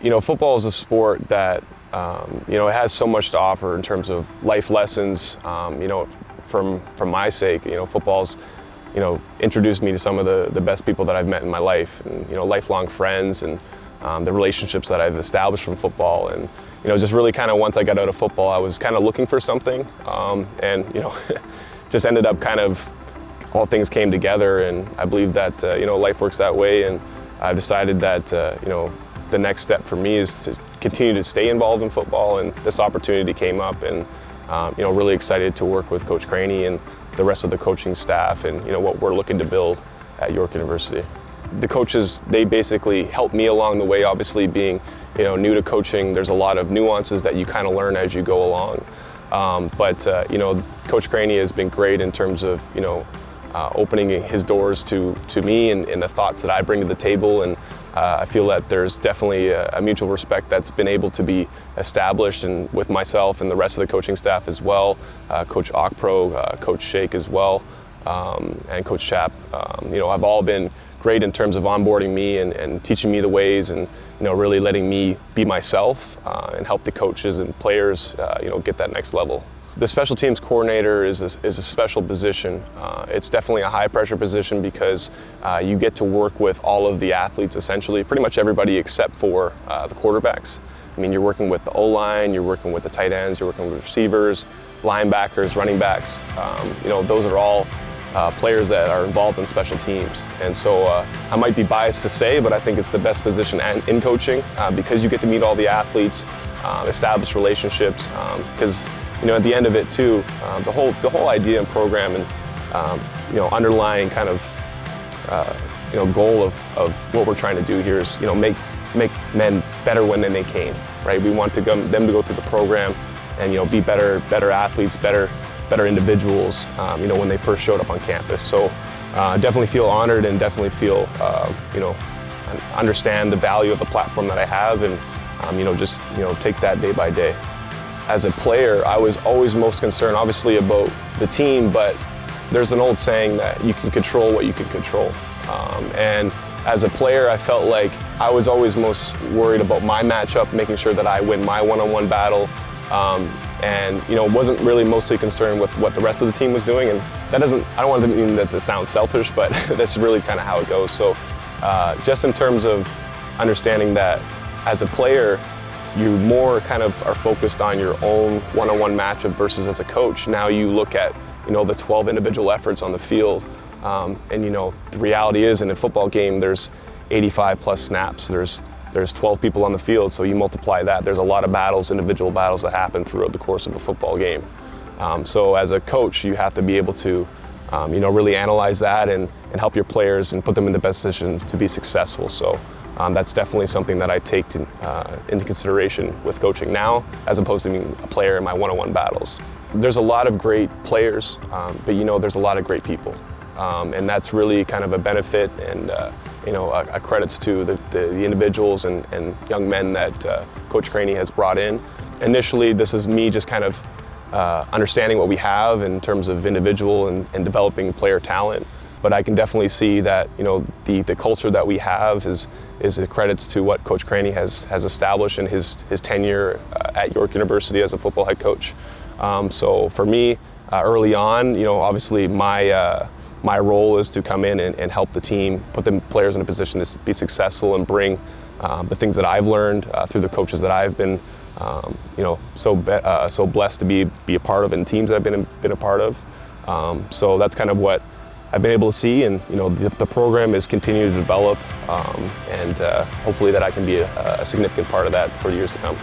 You know, football is a sport that, it has so much to offer in terms of life lessons. From my sake, football's, introduced me to some of the best people that I've met in my life, and, lifelong friends, and the relationships that I've established from football. And, just really kind of once I got out of football, I was kind of looking for something, and, just ended up kind of, all things came together, and I believe that, life works that way, and I've decided that, the next step for me is to continue to stay involved in football, and this opportunity came up, and really excited to work with Coach Craney and the rest of the coaching staff, and what we're looking to build at York University. The coaches, they basically helped me along the way. Obviously, being new to coaching, there's a lot of nuances that you kind of learn as you go along. But Coach Craney has been great in terms of opening his doors to me and the thoughts that I bring to the table, and I feel that there's definitely a mutual respect that's been able to be established, and with myself and the rest of the coaching staff as well, Coach Okpro, Coach Shake as well, and Coach Chap, have all been great in terms of onboarding me and teaching me the ways, and really letting me be myself and help the coaches and players get that next level. The special teams coordinator is a special position. It's definitely a high pressure position because you get to work with all of the athletes, essentially, pretty much everybody except for the quarterbacks. I mean, you're working with the O-line, you're working with the tight ends, you're working with receivers, linebackers, running backs. Those are all players that are involved in special teams. And so I might be biased to say, but I think it's the best position in coaching because you get to meet all the athletes, establish relationships, because at the end of it too, the whole idea and program and underlying kind of goal of what we're trying to do here is make men better when they came, right? We want them to go through the program and be better athletes, better individuals, when they first showed up on campus. So definitely feel honored and definitely feel understand the value of the platform that I have, and just take that day by day. As a player, I was always most concerned, obviously, about the team, but there's an old saying that you can control what you can control. And as a player, I felt like I was always most worried about my matchup, making sure that I win my one-on-one battle, and wasn't really mostly concerned with what the rest of the team was doing. And that I don't want to mean that this sounds selfish, but that's really kind of how it goes. So just in terms of understanding that as a player, you more kind of are focused on your own one-on-one matchup versus as a coach. Now you look at, the 12 individual efforts on the field, and the reality is in a football game, there's 85 plus snaps. There's 12 people on the field, so you multiply that. There's a lot of battles, individual battles that happen throughout the course of a football game. So as a coach, you have to be able to, really analyze that and help your players and put them in the best position to be successful. So that's definitely something that I take into consideration with coaching now, as opposed to being a player in my one-on-one battles. There's a lot of great players, but there's a lot of great people. And that's really kind of a benefit and a credits to the individuals and young men that Coach Craney has brought in. Initially, this is me just kind of understanding what we have in terms of individual and developing player talent. But I can definitely see that the culture that we have is a credits to what Coach Craney has established in his tenure at York University as a football head coach. So for me, early on, obviously my role is to come in and help the team, put the players in a position to be successful and bring the things that I've learned through the coaches that I've been so blessed to be a part of, and teams that I've been a part of. So that's kind of what I've been able to see, and the program is continuing to develop, and hopefully that I can be a significant part of that for the years to come.